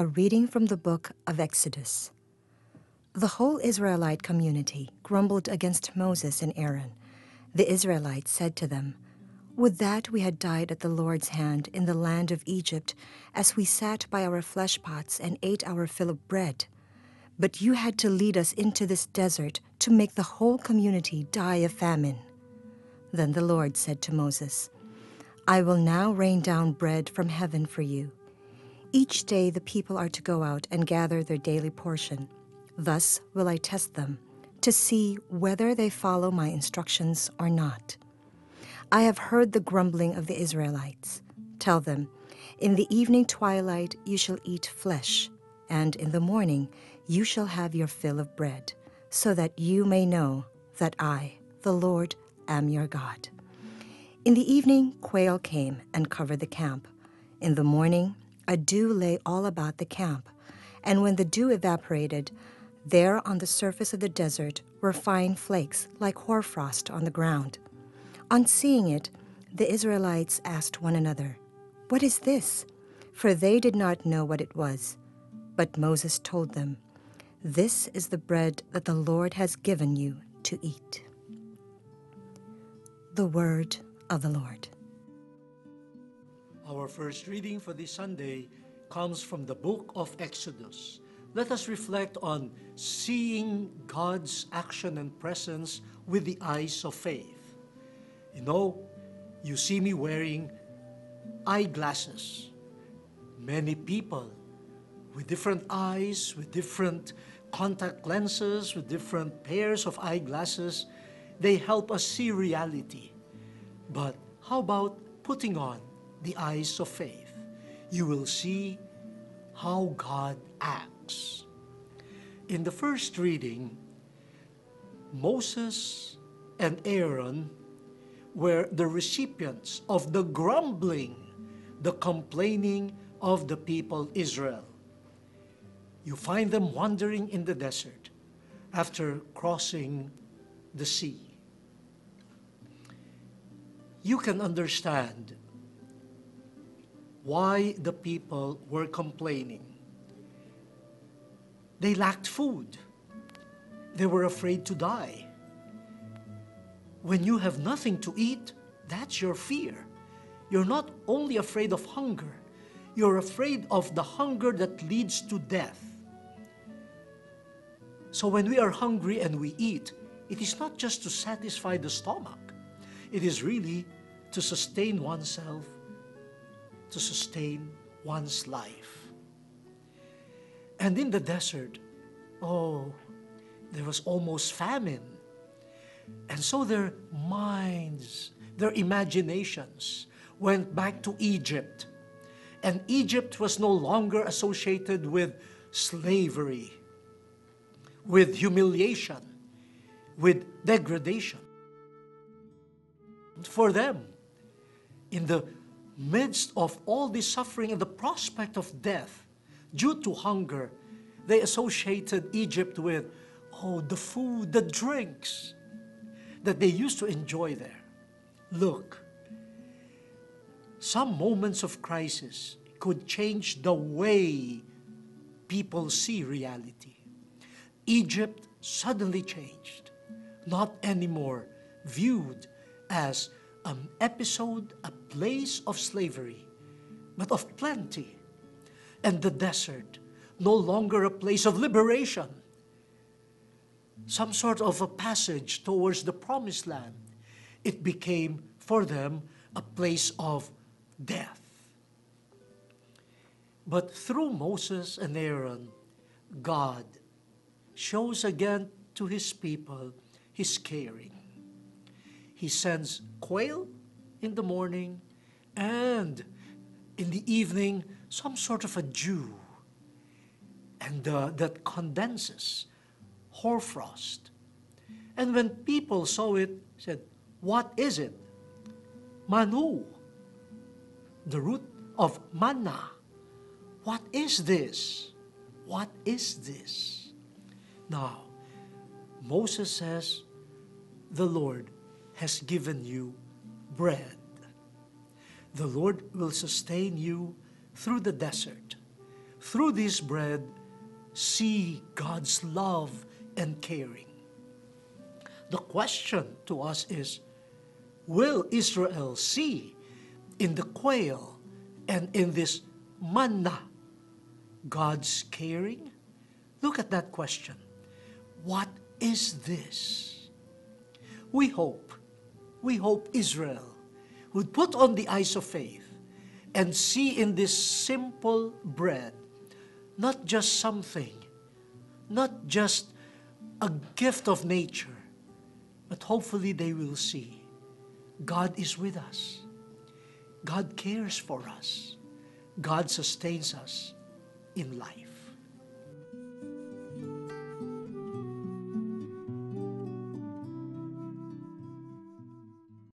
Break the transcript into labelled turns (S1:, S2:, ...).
S1: A reading from the book of Exodus. The whole Israelite community grumbled against Moses and Aaron. The Israelites said to them, "Would that we had died at the Lord's hand in the land of Egypt, as we sat by our flesh pots and ate our fill of bread. But you had to lead us into this desert to make the whole community die of famine." Then the Lord said to Moses, "I will now rain down bread from heaven for you. Each day the people are to go out and gather their daily portion. Thus will I test them, to see whether they follow my instructions or not. I have heard the grumbling of the Israelites. Tell them, in the evening twilight you shall eat flesh, and in the morning you shall have your fill of bread, so that you may know that I, the Lord, am your God." In the evening quail came and covered the camp. In the morning a dew lay all about the camp, and when the dew evaporated, there on the surface of the desert were fine flakes like hoarfrost on the ground. On seeing it, the Israelites asked one another, "What is this?" For they did not know what it was. But Moses told them, "This is the bread that the Lord has given you to eat." The word of the Lord.
S2: Our first reading for this Sunday comes from the book of Exodus. Let us reflect on seeing God's action and presence with the eyes of faith. You see me wearing eyeglasses. Many people with different eyes, with different contact lenses, with different pairs of eyeglasses, they help us see reality. But how about putting on the eyes of faith? You will see how God acts. In the first reading, Moses and Aaron were the recipients of the grumbling, the complaining of the people Israel. You find them wandering in the desert after crossing the sea. You can understand why the people were complaining. They lacked food. They were afraid to die. When you have nothing to eat, that's your fear. You're not only afraid of hunger, you're afraid of the hunger that leads to death. So when we are hungry and we eat, it is not just to satisfy the stomach. It is really to sustain oneself, to sustain one's life. And in the desert, there was almost famine. And so their minds, their imaginations went back to Egypt. And Egypt was no longer associated with slavery, with humiliation, with degradation. For them, in the midst of all this suffering and the prospect of death due to hunger, they associated Egypt with, the food, the drinks that they used to enjoy there. Look, some moments of crisis could change the way people see reality. Egypt suddenly changed, not anymore viewed as an episode, a place of slavery, but of plenty. And the desert, no longer a place of liberation, some sort of a passage towards the promised land. It became for them a place of death. But through Moses and Aaron, God shows again to his people his caring. He sends quail in the morning, and in the evening, some sort of a dew, and that condenses, hoarfrost. And when people saw it, said, "What is it?" Manu, the root of manna. What is this? What is this? Now, Moses says, the Lord has given you bread. The Lord will sustain you through the desert, through this bread, see God's love and caring. The question to us is, will Israel see in the quail and in this manna God's caring? Look at that question. What is this? We hope Israel would put on the eyes of faith and see in this simple bread not just something, not just a gift of nature, but hopefully they will see God is with us. God cares for us. God sustains us in life.